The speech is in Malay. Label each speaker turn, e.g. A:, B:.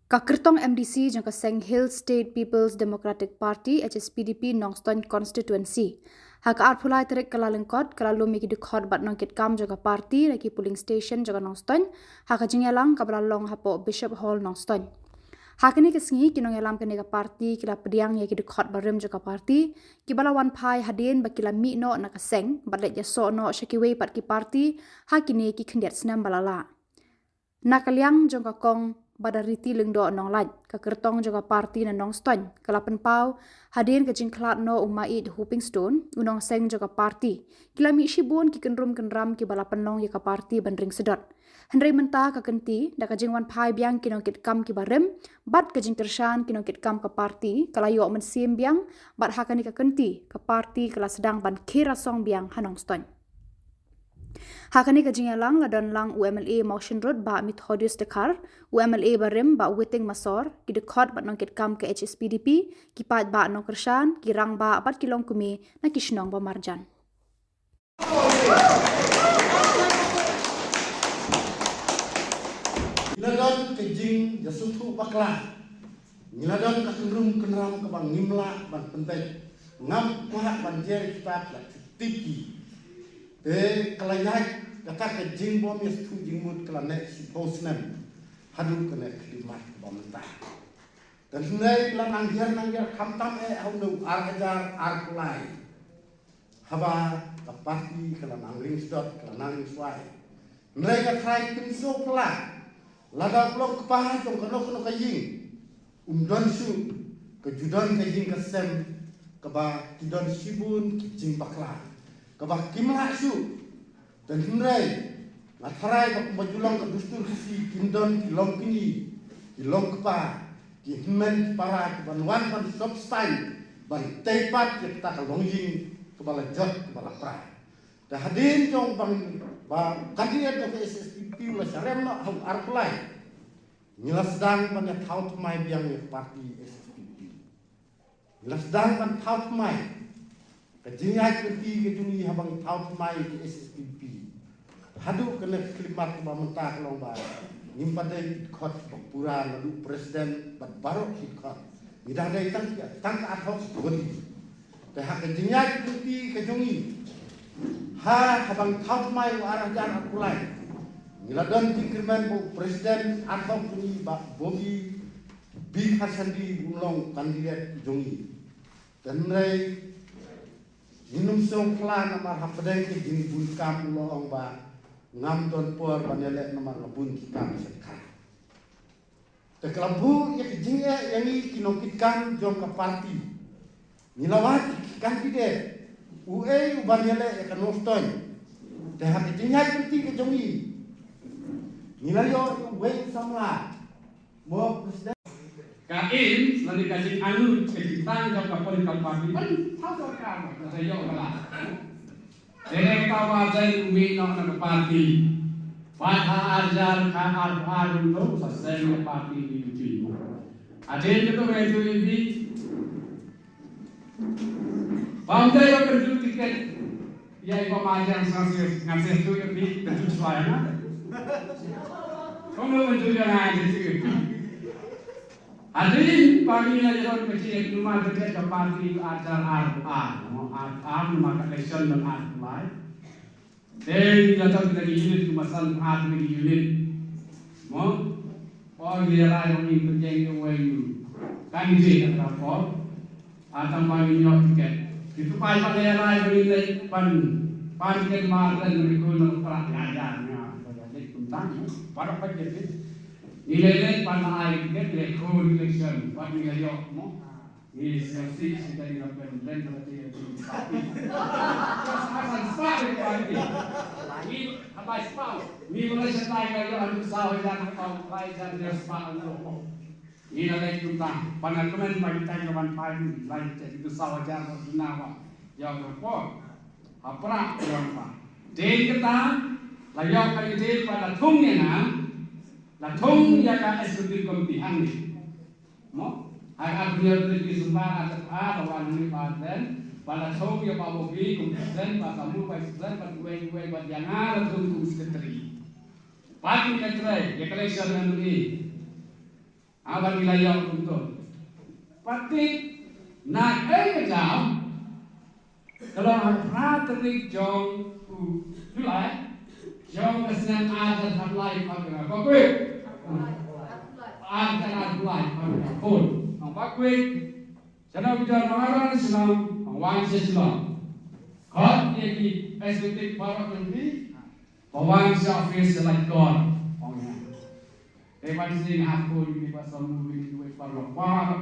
A: Kakertong MDC jangka Seng Hill State People's Democratic Party HSPDP Nongston constituency. Haka arpulai terik kala lengkot kala lumi ki dukot bat nongkit kam jangka party lagi polling station jangka Nongston. Haka jingyalang kabla long hapo Bishop Hall Nongston. Haka ni kesengi kinong yalam kene ka party kila pediang ya ki dukot barim jangka party. Kibala wan pai hadin bakila mi no na kaseng batlet ya so no shakiway pat ki party hakini ki kendiat senam balala. Nakaliang jangka kong badariti lengdo nong laj kakertong juga parti na nong ston kalapan pau hadin ke jingklat no umai de hooping stone unong seng juga parti kilami shibun ki kenrum kenram ki balapan nong ya ka parti bandring sedot hendrai mentah ka kenti da ka jingwan pai biang kinong kit kam ki barem bat ka jing tershan kinong kit kam ka parti kalayo men sim biang bat hakani ka kenti ka parti kala sedang ban kira song biang hanong ston. Hakani ka jingyalang ladon lang UMLA Motion Road ba Methodist Dekar, UMLA Barim ba Witing Masor, ki dekot bat nongkit kam ke HSPDP, ki pat ba nong Kershan, ki rang ba apat kilong kumi na kisnong ba Marjan.
B: Niladon ke jing jasutu bakla, niladon ka kenrum kenram ke bang ngimla ban pentek, ngam kuhat ban jeri kita la tiki. Kelayai kata ke jing bom ya tu jing mut kelanek si posnem hadu kena klimat bom mentah dan sungai lan angger kamtam au nu arhajar arkulai haba kapati kelan angling sdot kelan angling swai mereka try pinso pula lada blok kepah jong kono ka jing don su ke judon ke jing kesem ke ba tidon sibun ke jing bakla kabah kimlah su dan hindrai natarai bak majulang ke dustur si kindon ki long kini ki long kepa ki himen para ki banwan ban stop style ban tepat ki kita ke longjing ke bala jot ke bala pra dah hadin jong bang ba kandidat ke SSPP la sarem no hau arkulai nila sedang ban ya taut mai biang ya parti SSPP nila sedang ban taut mai kejingai kerti kejungi habang taut mai ke SSPP hadu kena klimat ba mentah long ba nimpadai khot pura lalu presiden bat barok khot midang dai tang adhok godi te ha kejingai kerti kejungi ha habang taut mai arah jan akulai niladon tikirman bu presiden adhok ni ba bogi bi hasandi ulong kandidat jungi dan rai minum song klan namar hapadai ke jini bun kam ulo ba ngam don por banele namar labun kita sekar te kelambu ya ke jini yang ni kinokitkan jong ka parti nilawat kan pide ue banele ya kan noston te ha ke jini ke jongi nilayo ue samla mo presiden
C: kain nanti kasih anu kejutan jauh kapal parti kan tahu kan saya jauh lah derek tawa saya umi nak nak parti pada ajar kan arun tu selesai parti di tujuh ada itu itu ini bangkai yang kerja tiket ya ibu macam ngasih tu ini kerja suara kamu menjual aja sih hadirin pagi ini orang kecil rumah kerja parti ajar ar maka election dan ar dan datang dari unit kemasan ar dari unit mau dia yang ini kerja yang wayu kan je apa atau bagi nyok tiket itu pai pada rai beri pan tiket mar dan berikut perak ajarnya jadi tentang pada paket nilai pada air tiket lekor election pada nilai mo is sih kita dilakukan dan berarti parti akan sampai parti ini apa spau ini mulai setai kalau anu sahur dan kau lain dan dia spau lo ini lagi kita panaskan bagi kita kawan pagi lain jadi itu sahur jangan dinawa yang apa yang apa jadi kita layak kali jadi pada thungnya la thong ya ka esudi kompihan ni mo agak dia di sumbar atau lawan ni paten pada thong ya pa bobi kompihan pa kamu pa islan pa kuai pa jangan thong ku sekretari pagi ketrai ya kale sharan ni Awan wilayah untuk patik nak ke jam kalau praterik jong ulai jong kesan ada samlai pada bakwe ada ulai pada pun bakwe jangan bicara mengarang Islam wan Islam kau ini eksekutif para menteri wan syafir selai God Evan sing aku di pasal mulu di para